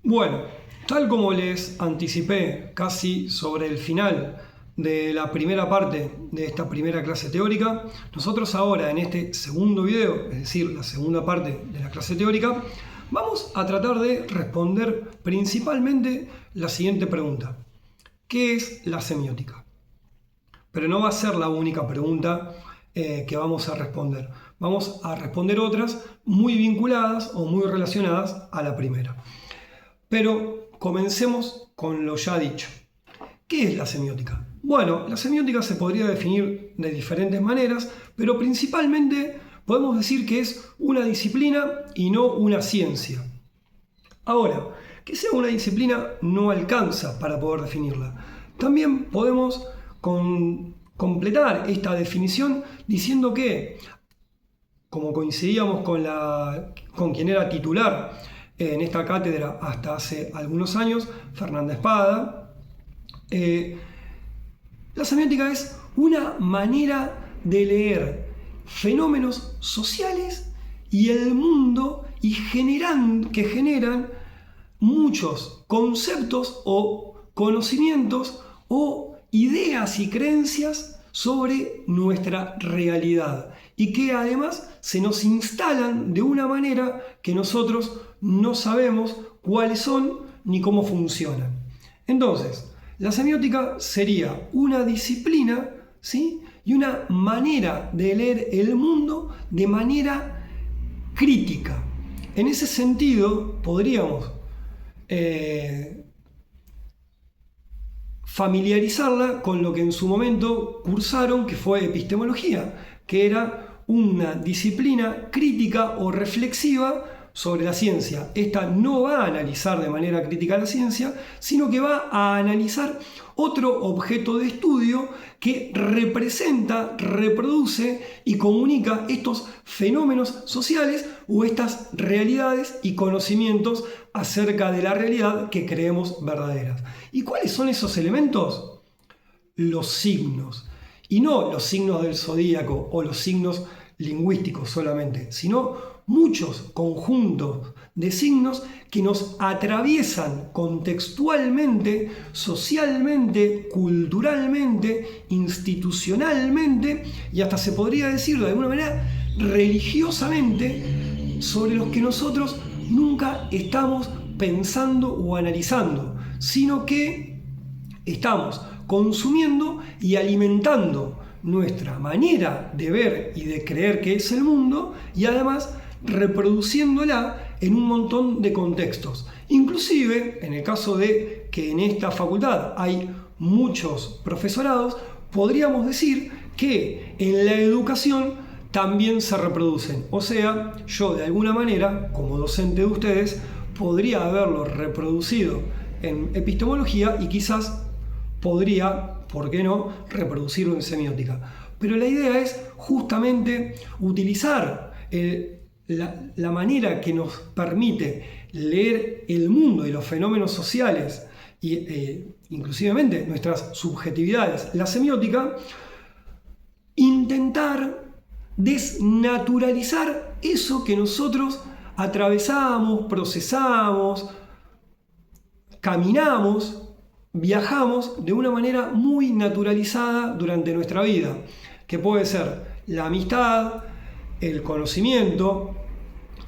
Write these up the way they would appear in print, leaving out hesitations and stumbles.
Bueno, tal como les anticipé casi sobre el final de la primera parte de esta primera clase teórica, nosotros ahora en este segundo video, es decir, la segunda parte de la clase teórica, vamos a tratar de responder principalmente la siguiente pregunta. ¿Qué es la semiótica? Pero no va a ser la única pregunta que vamos a responder. Vamos a responder otras muy vinculadas o muy relacionadas a la primera. Pero comencemos con lo ya dicho. ¿Qué es la semiótica? Bueno, la semiótica se podría definir de diferentes maneras, pero principalmente podemos decir que es una disciplina y no una ciencia. Ahora, que sea una disciplina no alcanza para poder definirla. También podemos completar esta definición diciendo que, como coincidíamos con quien era titular en esta cátedra hasta hace algunos años, Fernanda Espada, la semiótica es una manera de leer fenómenos sociales y el mundo que generan muchos conceptos o conocimientos o ideas y creencias sobre nuestra realidad y que además se nos instalan de una manera que nosotros no sabemos cuáles son ni cómo funcionan. Entonces, la semiótica sería una disciplina, ¿sí?, y una manera de leer el mundo de manera crítica. En ese sentido, podríamos familiarizarla con lo que en su momento cursaron, que fue epistemología, que era una disciplina crítica o reflexiva sobre la ciencia. Esta no va a analizar de manera crítica la ciencia, sino que va a analizar otro objeto de estudio que representa, reproduce y comunica estos fenómenos sociales o estas realidades y conocimientos acerca de la realidad que creemos verdaderas. ¿Y cuáles son esos elementos? Los signos. Y no los signos del zodíaco o los signos lingüísticos solamente, sino muchos conjuntos de signos que nos atraviesan contextualmente, socialmente, culturalmente, institucionalmente y hasta se podría decir de alguna manera religiosamente, sobre los que nosotros nunca estamos pensando o analizando, sino que estamos consumiendo y alimentando nuestra manera de ver y de creer que es el mundo y además reproduciéndola en un montón de contextos. Inclusive, en el caso de que en esta facultad hay muchos profesorados, podríamos decir que en la educación también se reproducen. O sea, yo de alguna manera, como docente de ustedes, podría haberlo reproducido en epistemología y quizás podría, ¿por qué no?, reproducirlo en semiótica. Pero la idea es justamente utilizar la manera que nos permite leer el mundo y los fenómenos sociales e inclusivemente nuestras subjetividades, la semiótica, intentar desnaturalizar eso que nosotros atravesamos, procesamos, caminamos, viajamos de una manera muy naturalizada durante nuestra vida, que puede ser la amistad, el conocimiento,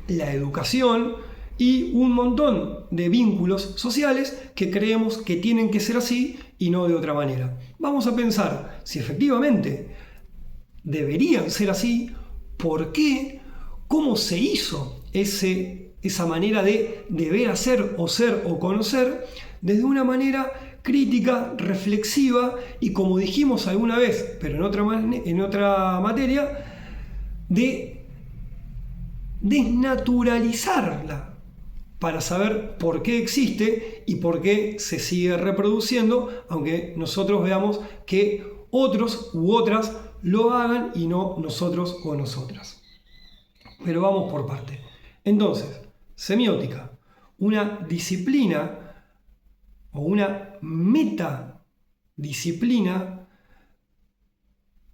la educación y un montón de vínculos sociales que creemos que tienen que ser así y no de otra manera. Vamos a pensar si efectivamente deberían ser así, por qué, cómo se hizo esa manera de deber hacer o ser o conocer desde una manera crítica, reflexiva y, como dijimos alguna vez, pero en otra materia, de desnaturalizarla para saber por qué existe y por qué se sigue reproduciendo, aunque nosotros veamos que otros u otras lo hagan y no nosotros o nosotras. Pero vamos por parte. Entonces, semiótica, una disciplina o una metadisciplina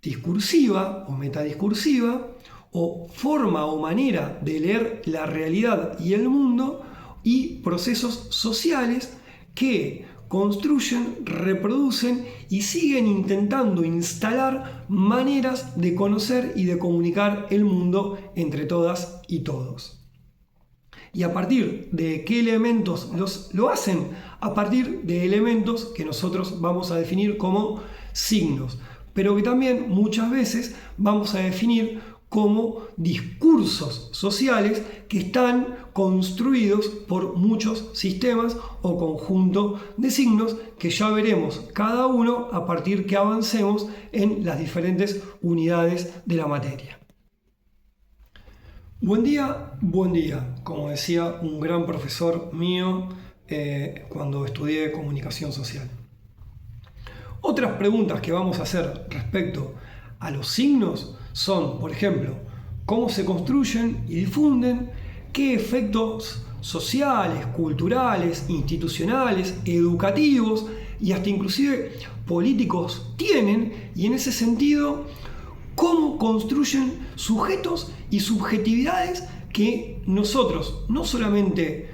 discursiva o metadiscursiva o forma o manera de leer la realidad y el mundo y procesos sociales que construyen, reproducen y siguen intentando instalar maneras de conocer y de comunicar el mundo entre todas y todos. ¿Y a partir de qué elementos lo hacen? A partir de elementos que nosotros vamos a definir como signos, pero que también muchas veces vamos a definir como discursos sociales que están construidos por muchos sistemas o conjunto de signos que ya veremos cada uno a partir que avancemos en las diferentes unidades de la materia. Buen día, como decía un gran profesor mío cuando estudié comunicación social. Otras preguntas que vamos a hacer respecto a los signos son, por ejemplo, cómo se construyen y difunden, qué efectos sociales, culturales, institucionales, educativos y hasta inclusive políticos tienen, y en ese sentido, cómo construyen sujetos y subjetividades que nosotros no solamente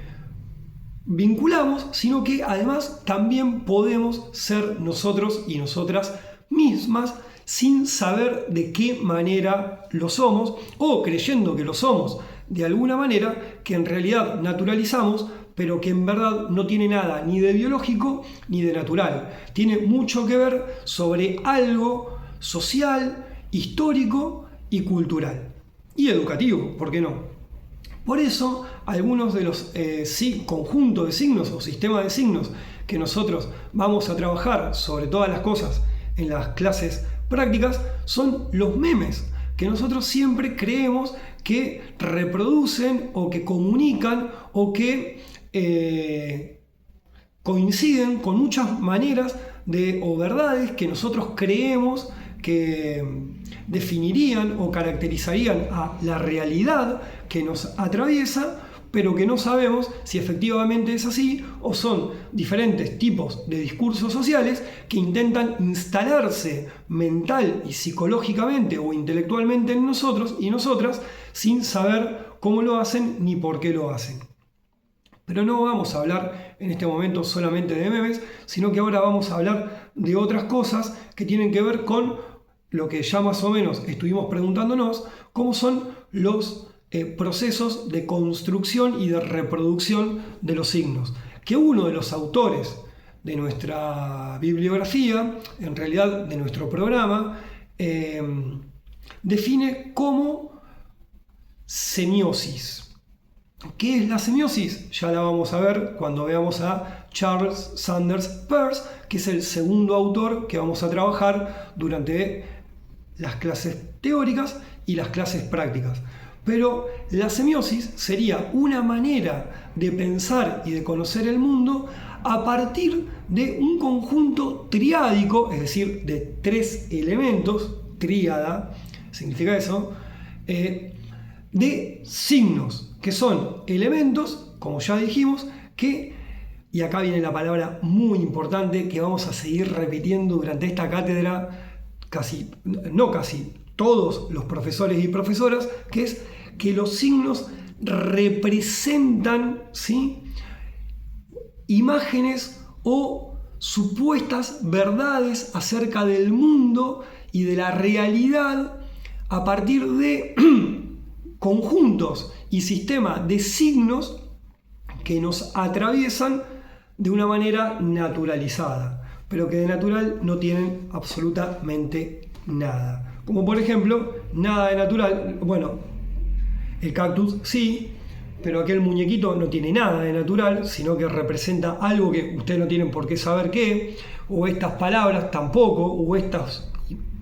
vinculamos, sino que además también podemos ser nosotros y nosotras mismas sin saber de qué manera lo somos o creyendo que lo somos de alguna manera que en realidad naturalizamos, pero que en verdad no tiene nada ni de biológico ni de natural. Tiene mucho que ver sobre algo social, histórico y cultural. Y educativo, ¿por qué no? Por eso, algunos de los conjuntos de signos o sistemas de signos que nosotros vamos a trabajar sobre todas las cosas en las clases prácticas son los memes, que nosotros siempre creemos que reproducen o que comunican o que coinciden con muchas maneras o verdades que nosotros creemos que definirían o caracterizarían a la realidad que nos atraviesa, pero que no sabemos si efectivamente es así o son diferentes tipos de discursos sociales que intentan instalarse mental y psicológicamente o intelectualmente en nosotros y nosotras sin saber cómo lo hacen ni por qué lo hacen. Pero no vamos a hablar en este momento solamente de memes, sino que ahora vamos a hablar de otras cosas que tienen que ver con lo que ya más o menos estuvimos preguntándonos, cómo son los procesos de construcción y de reproducción de los signos. Que uno de los autores de nuestra bibliografía, en realidad de nuestro programa, define como semiosis. ¿Qué es la semiosis? Ya la vamos a ver cuando veamos a Charles Sanders Peirce, que es el segundo autor que vamos a trabajar durante las clases teóricas y las clases prácticas. Pero la semiosis sería una manera de pensar y de conocer el mundo a partir de un conjunto triádico, es decir, de 3 elementos, tríada, significa eso, de signos, que son elementos, como ya dijimos, y acá viene la palabra muy importante que vamos a seguir repitiendo durante esta cátedra, todos los profesores y profesoras, que es que los signos representan, ¿sí?, imágenes o supuestas verdades acerca del mundo y de la realidad a partir de conjuntos y sistemas de signos que nos atraviesan de una manera naturalizada, pero que de natural no tienen absolutamente nada. Como por ejemplo, nada de natural, bueno, el cactus sí, pero aquel muñequito no tiene nada de natural, sino que representa algo que ustedes no tienen por qué saber qué, o estas palabras tampoco, o estos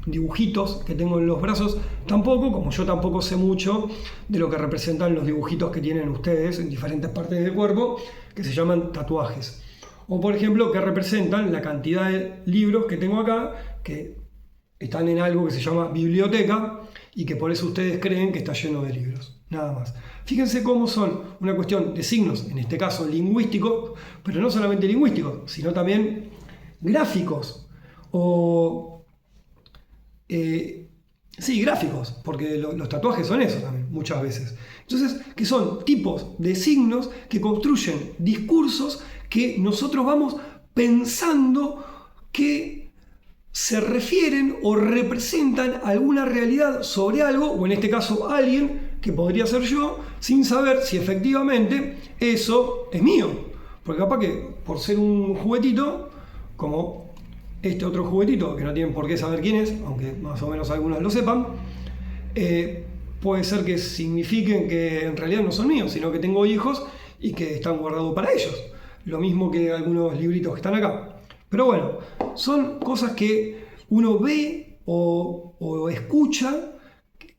dibujitos que tengo en los brazos tampoco, como yo tampoco sé mucho de lo que representan los dibujitos que tienen ustedes en diferentes partes del cuerpo, que se llaman tatuajes. O por ejemplo, que representan la cantidad de libros que tengo acá, que están en algo que se llama biblioteca, y que por eso ustedes creen que está lleno de libros. Nada más. Fíjense cómo son una cuestión de signos, en este caso lingüísticos, pero no solamente lingüísticos, sino también gráficos. Sí, gráficos, porque los tatuajes son eso también, muchas veces. Entonces, que son tipos de signos que construyen discursos que nosotros vamos pensando que se refieren o representan alguna realidad sobre algo, o en este caso alguien, que podría ser yo, sin saber si efectivamente eso es mío. Porque capaz que por ser un juguetito, como este otro juguetito, que no tienen por qué saber quién es, aunque más o menos algunos lo sepan, puede ser que signifiquen que en realidad no son míos, sino que tengo hijos y que están guardados para ellos. Lo mismo que algunos libritos que están acá. Pero bueno, son cosas que uno ve o escucha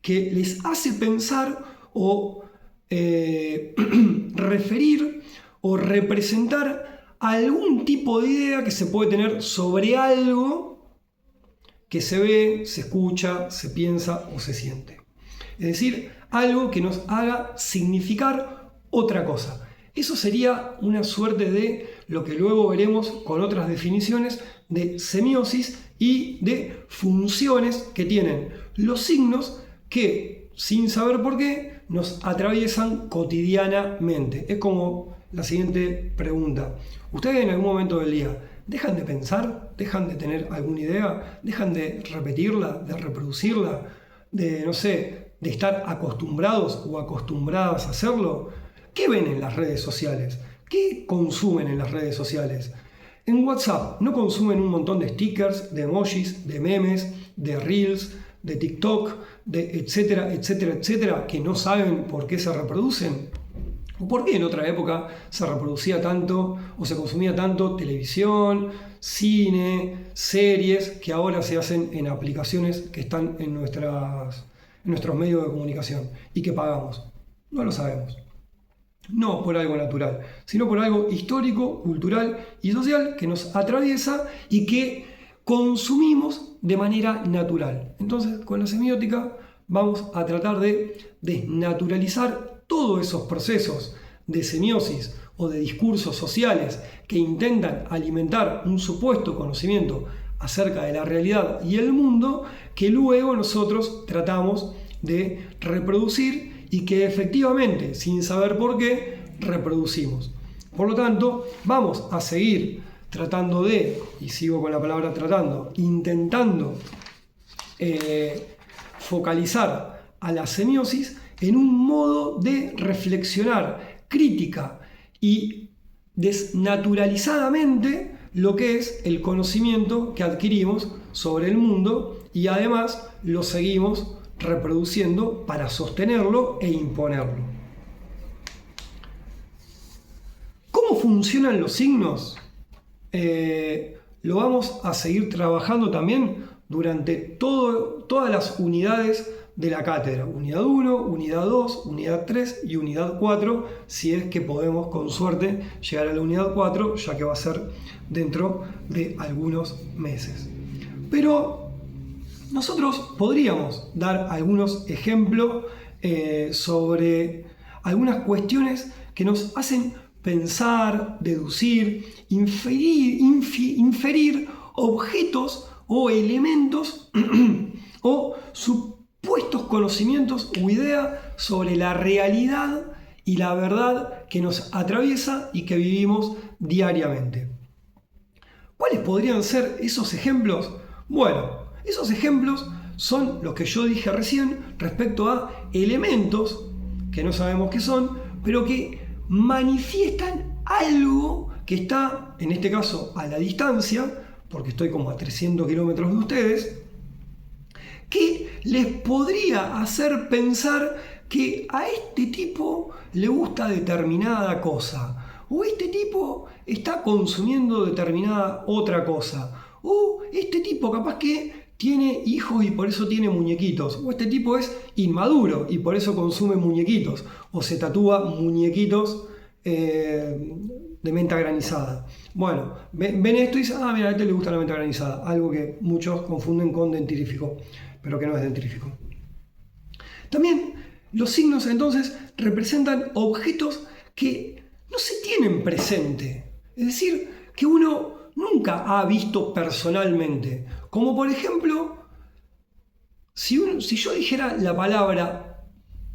que les hace pensar o referir o representar algún tipo de idea que se puede tener sobre algo que se ve, se escucha, se piensa o se siente. Es decir, algo que nos haga significar otra cosa. Eso sería una suerte de lo que luego veremos con otras definiciones de semiosis y de funciones que tienen los signos que, sin saber por qué, nos atraviesan cotidianamente. Es como la siguiente pregunta. ¿Ustedes en algún momento del día dejan de pensar? ¿Dejan de tener alguna idea? ¿Dejan de repetirla, de reproducirla? De, no sé, de estar acostumbrados o acostumbradas a hacerlo. ¿Qué ven en las redes sociales? ¿Qué consumen en las redes sociales? En WhatsApp, ¿no consumen un montón de stickers, de emojis, de memes, de reels, de TikTok, de etcétera, etcétera, etcétera, que no saben por qué se reproducen? ¿O por qué en otra época se reproducía tanto o se consumía tanto televisión, cine, series, que ahora se hacen en aplicaciones que están en nuestros medios de comunicación y que pagamos? No lo sabemos. No por algo natural, sino por algo histórico, cultural y social que nos atraviesa y que consumimos de manera natural. Entonces, con la semiótica vamos a tratar de desnaturalizar todos esos procesos de semiosis o de discursos sociales que intentan alimentar un supuesto conocimiento acerca de la realidad y el mundo que luego nosotros tratamos de reproducir y que efectivamente, sin saber por qué, reproducimos. Por lo tanto, vamos a seguir tratando de, y sigo con la palabra tratando, intentando focalizar a la semiosis en un modo de reflexionar crítica y desnaturalizadamente lo que es el conocimiento que adquirimos sobre el mundo y además lo seguimos reproduciendo para sostenerlo e imponerlo. ¿Cómo funcionan los signos? Lo vamos a seguir trabajando también durante todas las unidades de la cátedra. Unidad 1, unidad 2, unidad 3 y unidad 4, si es que podemos con suerte llegar a la unidad 4, ya que va a ser dentro de algunos meses. Pero nosotros podríamos dar algunos ejemplos sobre algunas cuestiones que nos hacen pensar, deducir, inferir objetos o elementos o supuestos conocimientos o ideas sobre la realidad y la verdad que nos atraviesa y que vivimos diariamente. ¿Cuáles podrían ser esos ejemplos? Bueno, esos ejemplos son los que yo dije recién respecto a elementos que no sabemos qué son, pero que manifiestan algo que está, en este caso, a la distancia, porque estoy como a 300 kilómetros de ustedes, que les podría hacer pensar que a este tipo le gusta determinada cosa, o este tipo está consumiendo determinada otra cosa, o este tipo capaz que tiene hijos y por eso tiene muñequitos, o este tipo es inmaduro y por eso consume muñequitos, o se tatúa muñequitos de menta granizada. Bueno, ven esto y dicen, mira, a este le gusta la menta granizada, algo que muchos confunden con dentífrico, pero que no es dentífrico. También los signos entonces representan objetos que no se tienen presente, es decir, que uno nunca ha visto personalmente, como por ejemplo, si yo dijera la palabra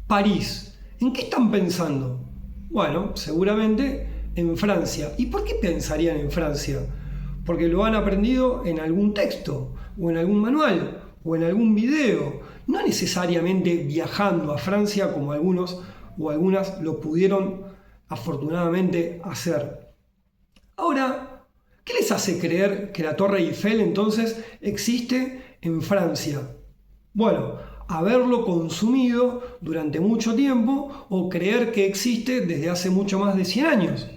París ¿En qué están pensando? Bueno, seguramente en Francia. ¿Y por qué pensarían en Francia? Porque lo han aprendido en algún texto, o en algún manual, o en algún video. No necesariamente viajando a Francia como algunos o algunas lo pudieron afortunadamente hacer. Ahora, ¿qué les hace creer que la Torre Eiffel entonces existe en Francia? Bueno, haberlo consumido durante mucho tiempo o creer que existe desde hace mucho más de 100 años.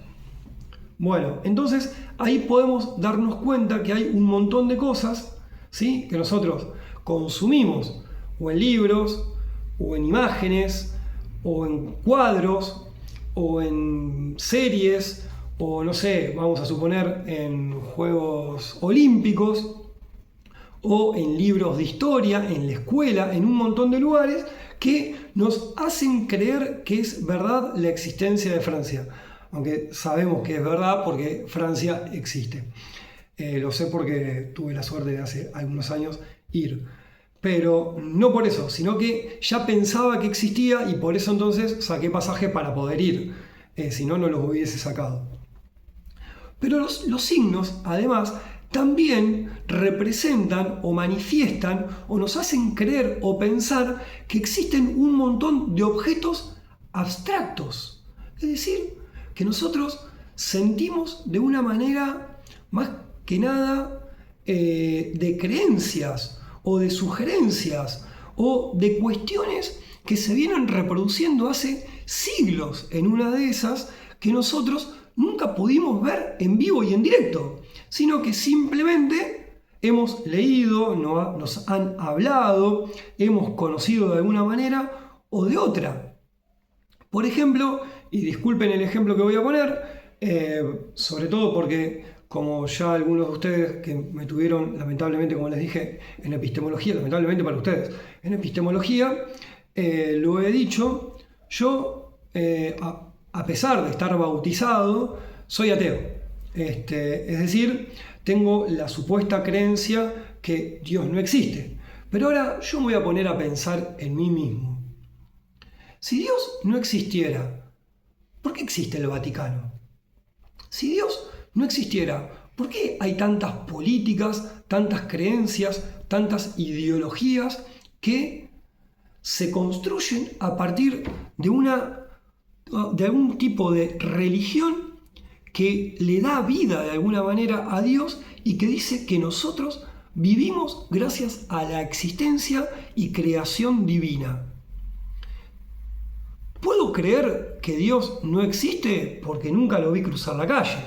Bueno, entonces ahí podemos darnos cuenta que hay un montón de cosas, ¿sí?, que nosotros consumimos, o en libros, o en imágenes, o en cuadros, o en series, o no sé, vamos a suponer en Juegos Olímpicos, o en libros de historia, en la escuela, en un montón de lugares que nos hacen creer que es verdad la existencia de Francia. Aunque sabemos que es verdad porque Francia existe. Lo sé porque tuve la suerte de hace algunos años ir. Pero no por eso, sino que ya pensaba que existía y por eso entonces saqué pasaje para poder ir. Si no, no los hubiese sacado. Pero los signos, además, también representan o manifiestan o nos hacen creer o pensar que existen un montón de objetos abstractos. Es decir, que nosotros sentimos de una manera más que nada de creencias o de sugerencias o de cuestiones que se vienen reproduciendo hace siglos en una de esas que nosotros nunca pudimos ver en vivo y en directo, sino que simplemente hemos leído, nos han hablado, hemos conocido de alguna manera o de otra. Por ejemplo, y disculpen el ejemplo que voy a poner, sobre todo porque como ya algunos de ustedes que me tuvieron, lamentablemente, como les dije, en epistemología, lamentablemente para ustedes, en epistemología, lo he dicho, yo, a pesar de estar bautizado, soy ateo. Es decir, tengo la supuesta creencia que Dios no existe. Pero ahora yo me voy a poner a pensar en mí mismo. Si Dios no existiera, ¿por qué existe el Vaticano? Si Dios no existiera, ¿por qué hay tantas políticas, tantas creencias, tantas ideologías que se construyen a partir de algún tipo de religión que le da vida de alguna manera a Dios y que dice que nosotros vivimos gracias a la existencia y creación divina? ¿Puedo creer que Dios no existe porque nunca lo vi cruzar la calle?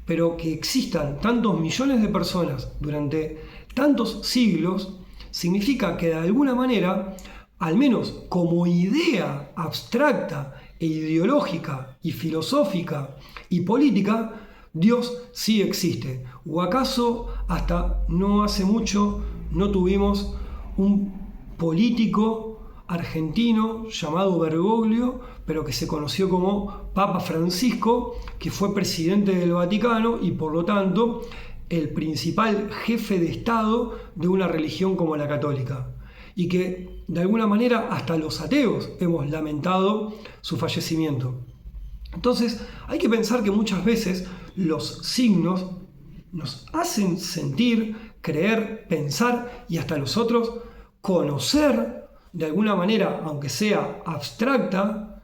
Pero que existan tantos millones de personas durante tantos siglos significa que de alguna manera, al menos como idea abstracta e ideológica y filosófica y política, Dios sí existe. ¿O acaso hasta no hace mucho no tuvimos un político argentino llamado Bergoglio, pero que se conoció como Papa Francisco, que fue presidente del Vaticano y por lo tanto el principal jefe de Estado de una religión como la católica? Y que de alguna manera hasta los ateos hemos lamentado su fallecimiento. Entonces hay que pensar que muchas veces los signos nos hacen sentir, creer, pensar y hasta nosotros conocer de alguna manera, aunque sea abstracta,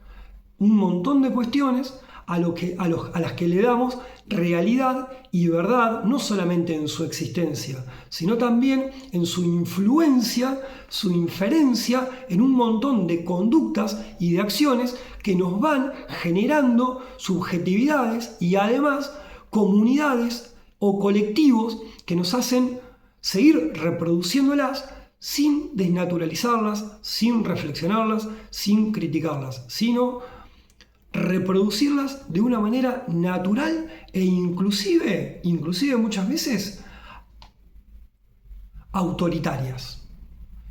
un montón de cuestiones a las que le damos realidad y verdad, no solamente en su existencia, sino también en su influencia, su inferencia en un montón de conductas y de acciones que nos van generando subjetividades y además comunidades o colectivos que nos hacen seguir reproduciéndolas sin desnaturalizarlas, sin reflexionarlas, sin criticarlas, sino reproducirlas de una manera natural e inclusive muchas veces autoritarias.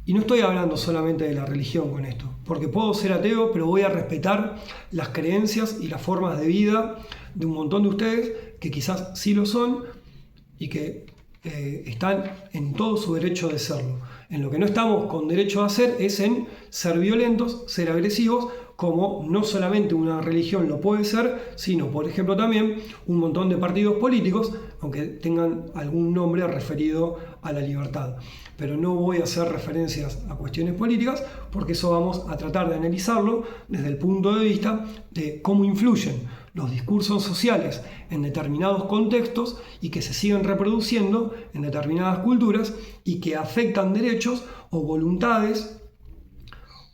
Y no estoy hablando solamente de la religión con esto, porque puedo ser ateo, pero voy a respetar las creencias y las formas de vida de un montón de ustedes que quizás sí lo son y que están en todo su derecho de serlo. En lo que no estamos con derecho a hacer es en ser violentos, ser agresivos, como no solamente una religión lo puede ser, sino, por ejemplo, también un montón de partidos políticos, aunque tengan algún nombre referido a la libertad. Pero no voy a hacer referencias a cuestiones políticas, porque eso vamos a tratar de analizarlo desde el punto de vista de cómo influyen los discursos sociales en determinados contextos y que se siguen reproduciendo en determinadas culturas y que afectan derechos o voluntades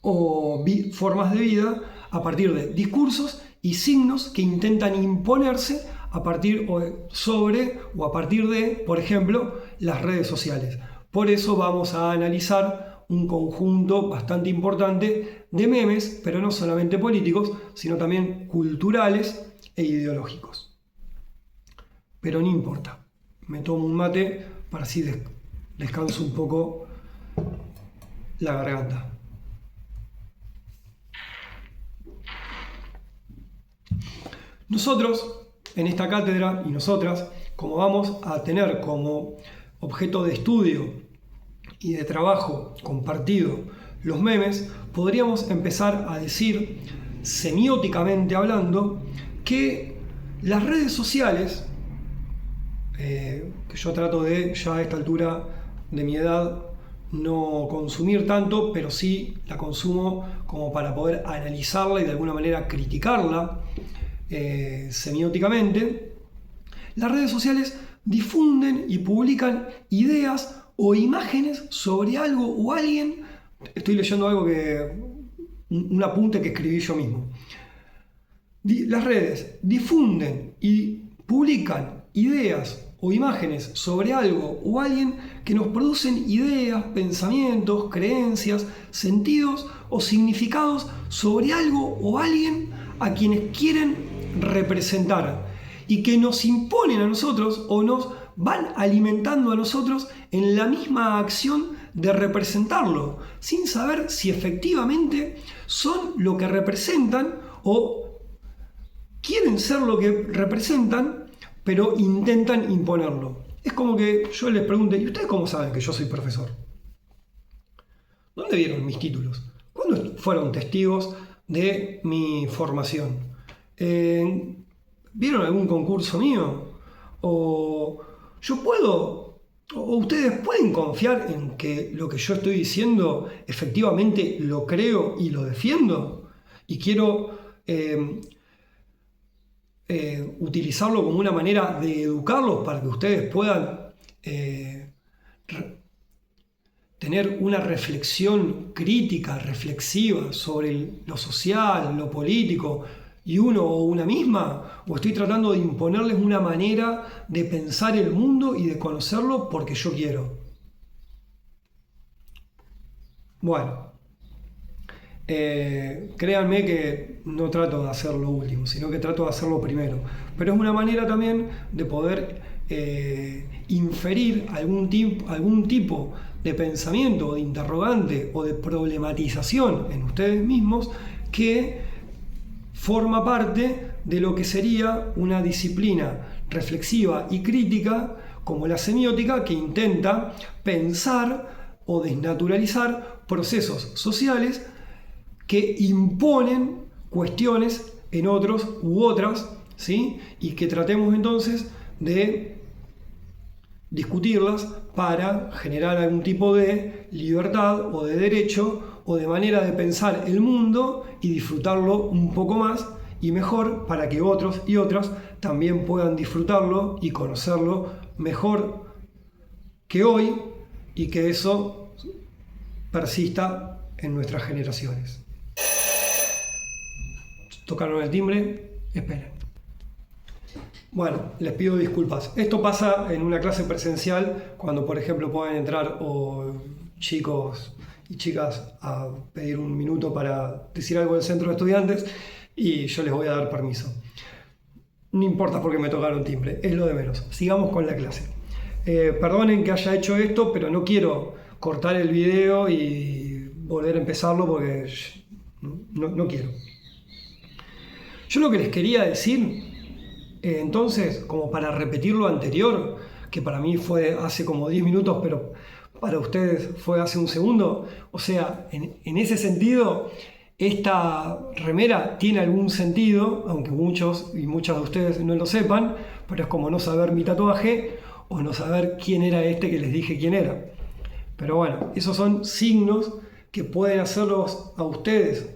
o formas de vida a partir de discursos y signos que intentan imponerse a partir sobre o a partir de, por ejemplo, las redes sociales. Por eso vamos a analizar un conjunto bastante importante de memes, pero no solamente políticos, sino también culturales e ideológicos. Pero no importa, me tomo un mate para así descanso un poco la garganta. Nosotros, en esta cátedra, y nosotras, como vamos a tener como objeto de estudio y de trabajo compartido los memes, podríamos empezar a decir, semióticamente hablando, que las redes sociales, que yo trato de, ya a esta altura de mi edad, no consumir tanto, pero sí la consumo como para poder analizarla y de alguna manera criticarla semióticamente. Las redes sociales difunden y publican ideas o imágenes sobre algo o alguien. Estoy leyendo algo un apunte que escribí yo mismo. Las redes difunden y publican ideas o imágenes sobre algo o alguien que nos producen ideas, pensamientos, creencias, sentidos o significados sobre algo o alguien a quienes quieren representar y que nos imponen a nosotros o nos van alimentando a nosotros en la misma acción de representarlo, sin saber si efectivamente son lo que representan o quieren ser lo que representan, pero intentan imponerlo. Es como que yo les pregunte, ¿y ustedes cómo saben que yo soy profesor? ¿Dónde vieron mis títulos? ¿Cuándo fueron testigos de mi formación? ¿Vieron algún concurso mío? ¿O yo puedo, o ustedes pueden confiar en que lo que yo estoy diciendo efectivamente lo creo y lo defiendo? Y quiero utilizarlo como una manera de educarlos para que ustedes puedan tener una reflexión crítica, reflexiva sobre lo social, lo político y uno o una misma, o estoy tratando de imponerles una manera de pensar el mundo y de conocerlo porque yo quiero. Bueno, créanme que no trato de hacer lo último, sino que trato de hacerlo primero, pero es una manera también de poder inferir algún tipo de pensamiento, de interrogante o de problematización en ustedes mismos que forma parte de lo que sería una disciplina reflexiva y crítica como la semiótica, que intenta pensar o desnaturalizar procesos sociales que imponen cuestiones en otros u otras, ¿sí? Y que tratemos entonces de discutirlas para generar algún tipo de libertad o de derecho o de manera de pensar el mundo y disfrutarlo un poco más y mejor para que otros y otras también puedan disfrutarlo y conocerlo mejor que hoy y que eso persista en nuestras generaciones. Tocaron el timbre, esperen. Bueno, les pido disculpas. Esto pasa en una clase presencial cuando, por ejemplo, pueden entrar chicos y chicas a pedir un minuto para decir algo del centro de estudiantes y yo les voy a dar permiso. No importa porque me tocaron timbre, es lo de menos. Sigamos con la clase. Perdonen que haya hecho esto, pero no quiero cortar el video y volver a empezarlo porque no quiero. Yo lo que les quería decir, entonces, como para repetir lo anterior, que para mí fue hace como 10 minutos, pero para ustedes fue hace un segundo. O sea, en ese sentido, esta remera tiene algún sentido, aunque muchos y muchas de ustedes no lo sepan, pero es como no saber mi tatuaje o no saber quién era este que les dije quién era. Pero bueno, esos son signos que pueden hacerlos a ustedes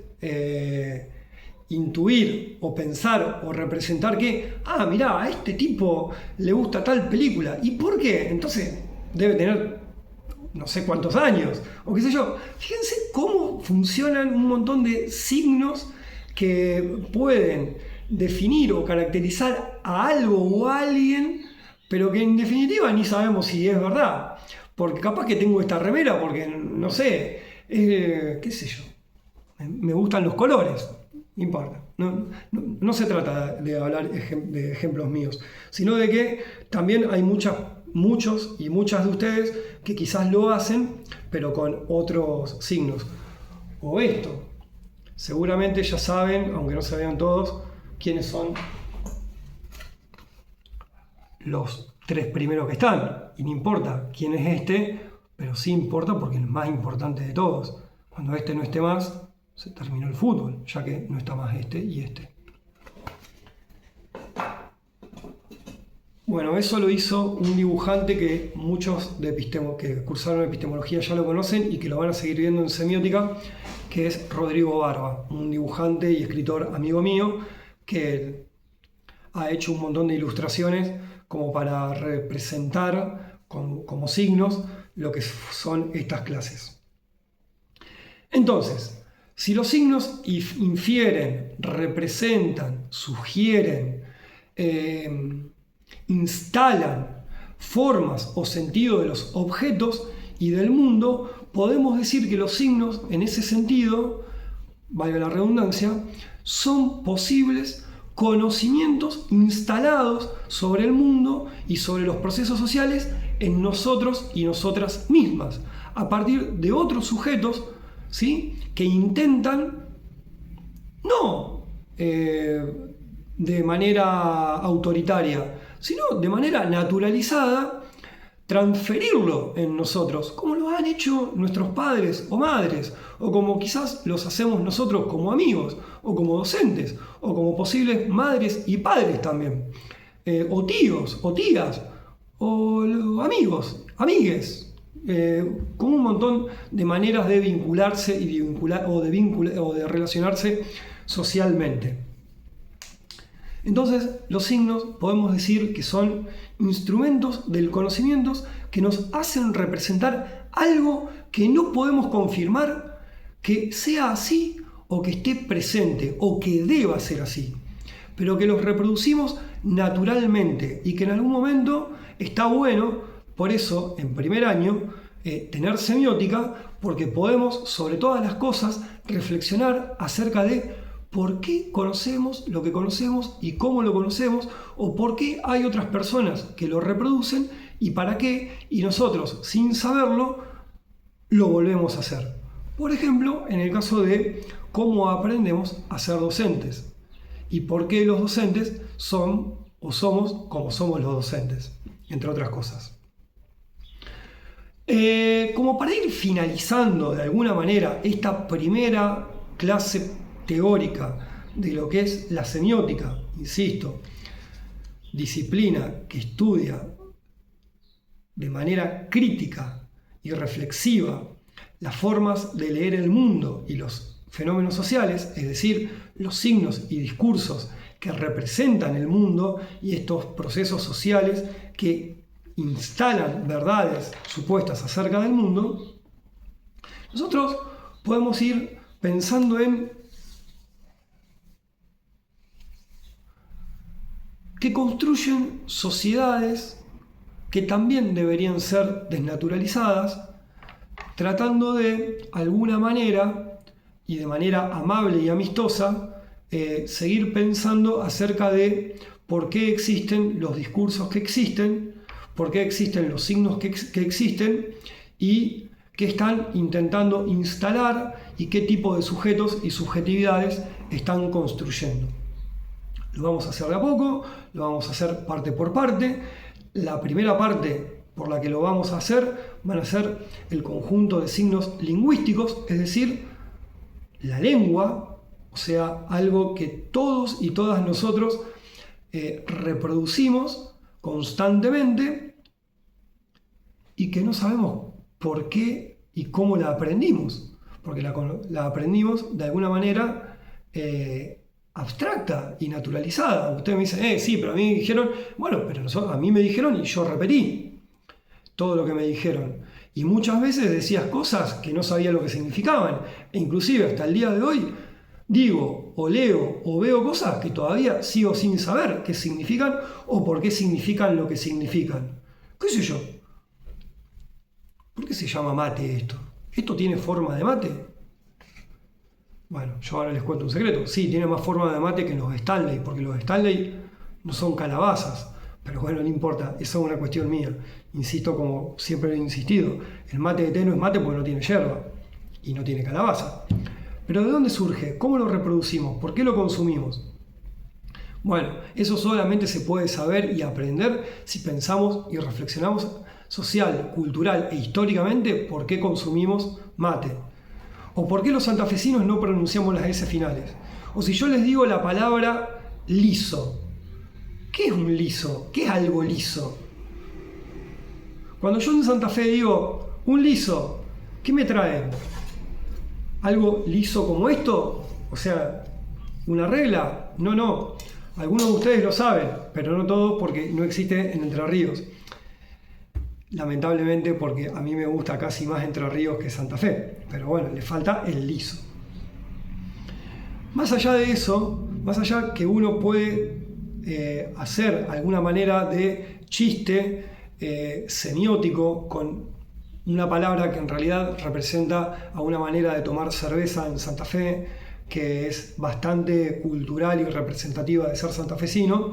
intuir o pensar o representar que, mirá, a este tipo le gusta tal película. ¿Y por qué? Entonces debe tener no sé cuántos años, o qué sé yo. Fíjense cómo funcionan un montón de signos que pueden definir o caracterizar a algo o a alguien, pero que en definitiva ni sabemos si es verdad. Porque capaz que tengo esta remera porque, no sé, qué sé yo, me gustan los colores, no importa. No se trata de hablar de ejemplos míos, sino de que también hay muchos y muchas de ustedes que quizás lo hacen, pero con otros signos. O esto, seguramente ya saben, aunque no se vean todos, quiénes son los 3 primeros que están. Y no importa quién es este, pero sí importa porque es el más importante de todos. Cuando este no esté más, se terminó el fútbol, ya que no está más este y este. Bueno, eso lo hizo un dibujante que muchos que cursaron epistemología ya lo conocen y que lo van a seguir viendo en semiótica, que es Rodrigo Barba, un dibujante y escritor amigo mío que ha hecho un montón de ilustraciones como para representar como signos lo que son estas clases. Entonces, si los signos infieren, representan, sugieren, instalan formas o sentido de los objetos y del mundo, podemos decir que los signos, en ese sentido, valga la redundancia, son posibles conocimientos instalados sobre el mundo y sobre los procesos sociales en nosotros y nosotras mismas, a partir de otros sujetos, ¿sí?, que intentan, no de manera autoritaria, sino de manera naturalizada, transferirlo en nosotros, como lo han hecho nuestros padres o madres, o como quizás los hacemos nosotros como amigos, o como docentes, o como posibles madres y padres también, o tíos, o tías, o amigos, amigues, con un montón de maneras de vincularse y de relacionarse socialmente. Entonces, los signos podemos decir que son instrumentos del conocimiento que nos hacen representar algo que no podemos confirmar que sea así o que esté presente o que deba ser así, pero que los reproducimos naturalmente y que en algún momento está bueno, por eso en primer año, tener semiótica, porque podemos sobre todas las cosas reflexionar acerca de por qué conocemos lo que conocemos y cómo lo conocemos, o por qué hay otras personas que lo reproducen y para qué, y nosotros, sin saberlo, lo volvemos a hacer. Por ejemplo, en el caso de cómo aprendemos a ser docentes y por qué los docentes son o somos como somos los docentes, entre otras cosas. Como para ir finalizando de alguna manera esta primera clase teórica de lo que es la semiótica, insisto, disciplina que estudia de manera crítica y reflexiva las formas de leer el mundo y los fenómenos sociales, es decir, los signos y discursos que representan el mundo y estos procesos sociales que instalan verdades supuestas acerca del mundo, nosotros podemos ir pensando en que construyen sociedades que también deberían ser desnaturalizadas, tratando de alguna manera y de manera amable y amistosa seguir pensando acerca de por qué existen los discursos que existen, por qué existen los signos que existen y qué están intentando instalar y qué tipo de sujetos y subjetividades están construyendo. Lo vamos a hacer de a poco, lo vamos a hacer parte por parte. la primera parte por la que lo vamos a hacer van a ser el conjunto de signos lingüísticos, es decir, la lengua, o sea, algo que todos y todas nosotros reproducimos constantemente y que no sabemos por qué y cómo la aprendimos, porque la aprendimos de alguna manera abstracta y naturalizada. Ustedes me dicen, sí, pero a mí me dijeron, bueno, pero a mí me dijeron y yo repetí todo lo que me dijeron. Y muchas veces decías cosas que no sabía lo que significaban. E inclusive hasta el día de hoy digo o leo o veo cosas que todavía sigo sin saber qué significan o por qué significan lo que significan. ¿Qué sé yo? ¿Por qué se llama mate esto? ¿Esto tiene forma de mate? Bueno, yo ahora les cuento un secreto. Sí, tiene más forma de mate que los Stanley, porque los Stanley no son calabazas. Pero bueno, no importa, esa es una cuestión mía. Insisto, como siempre he insistido, el mate de té no es mate porque no tiene yerba y no tiene calabaza. Pero ¿de dónde surge? ¿Cómo lo reproducimos? ¿Por qué lo consumimos? Bueno, eso solamente se puede saber y aprender si pensamos y reflexionamos social, cultural e históricamente por qué consumimos mate. O por qué los santafesinos no pronunciamos las S finales. O si yo les digo la palabra liso. ¿Qué es un liso? ¿Qué es algo liso? Cuando yo en Santa Fe digo un liso, ¿qué me trae? ¿Algo liso como esto? O sea, ¿una regla? No. Algunos de ustedes lo saben, pero no todos porque no existe en Entre Ríos. Lamentablemente porque a mí me gusta casi más Entre Ríos que Santa Fe. Pero bueno, le falta el liso. Más allá de eso, más allá que uno puede hacer alguna manera de chiste semiótico con una palabra que en realidad representa a una manera de tomar cerveza en Santa Fe, que es bastante cultural y representativa de ser santafesino.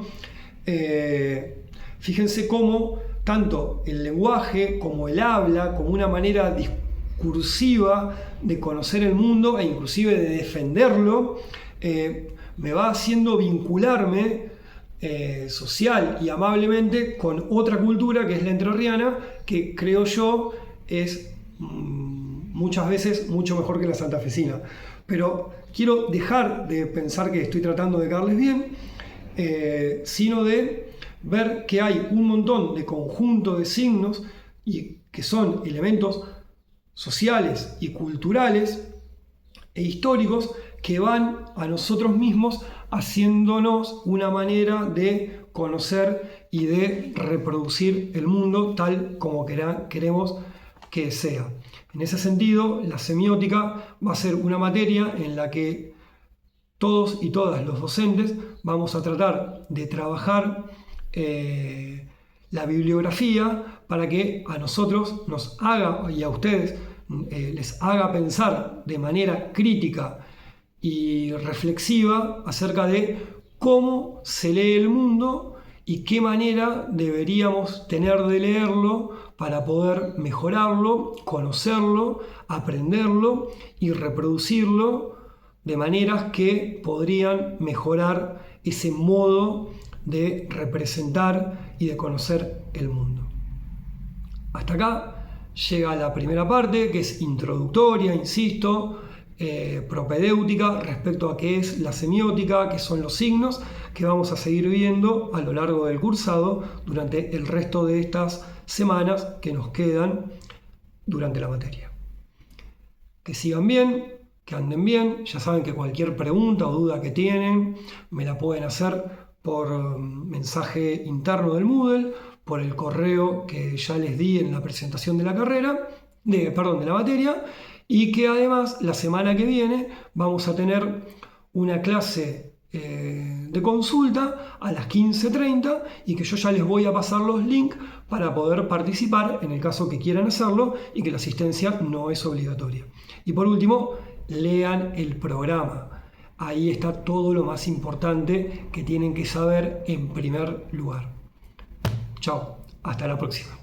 Fíjense cómo tanto el lenguaje como el habla, como una manera discursiva de conocer el mundo e inclusive de defenderlo, me va haciendo vincularme social y amablemente con otra cultura que es la entrerriana, que creo yo es muchas veces mucho mejor que la santafesina. Pero quiero dejar de pensar que estoy tratando de caerles bien, sino de ver que hay un montón de conjuntos de signos y que son elementos sociales y culturales e históricos que van a nosotros mismos haciéndonos una manera de conocer y de reproducir el mundo tal como queremos que sea. En ese sentido, la semiótica va a ser una materia en la que todos y todas los docentes vamos a tratar de trabajar la bibliografía para que a nosotros nos haga y a ustedes les haga pensar de manera crítica y reflexiva acerca de cómo se lee el mundo y qué manera deberíamos tener de leerlo para poder mejorarlo, conocerlo, aprenderlo y reproducirlo de maneras que podrían mejorar ese modo de representar y de conocer el mundo. Hasta acá llega la primera parte, que es introductoria, insisto, propedéutica respecto a qué es la semiótica, qué son los signos, que vamos a seguir viendo a lo largo del cursado durante el resto de estas semanas que nos quedan durante la materia. Que sigan bien, que anden bien. Ya saben que cualquier pregunta o duda que tienen me la pueden hacer por mensaje interno del Moodle, por el correo que ya les di en la presentación de la carrera, de la materia, y que además la semana que viene vamos a tener una clase de consulta a las 15:30 y que yo ya les voy a pasar los links para poder participar en el caso que quieran hacerlo y que la asistencia no es obligatoria. Y por último, lean el programa. Ahí está todo lo más importante que tienen que saber en primer lugar. Chao, hasta la próxima.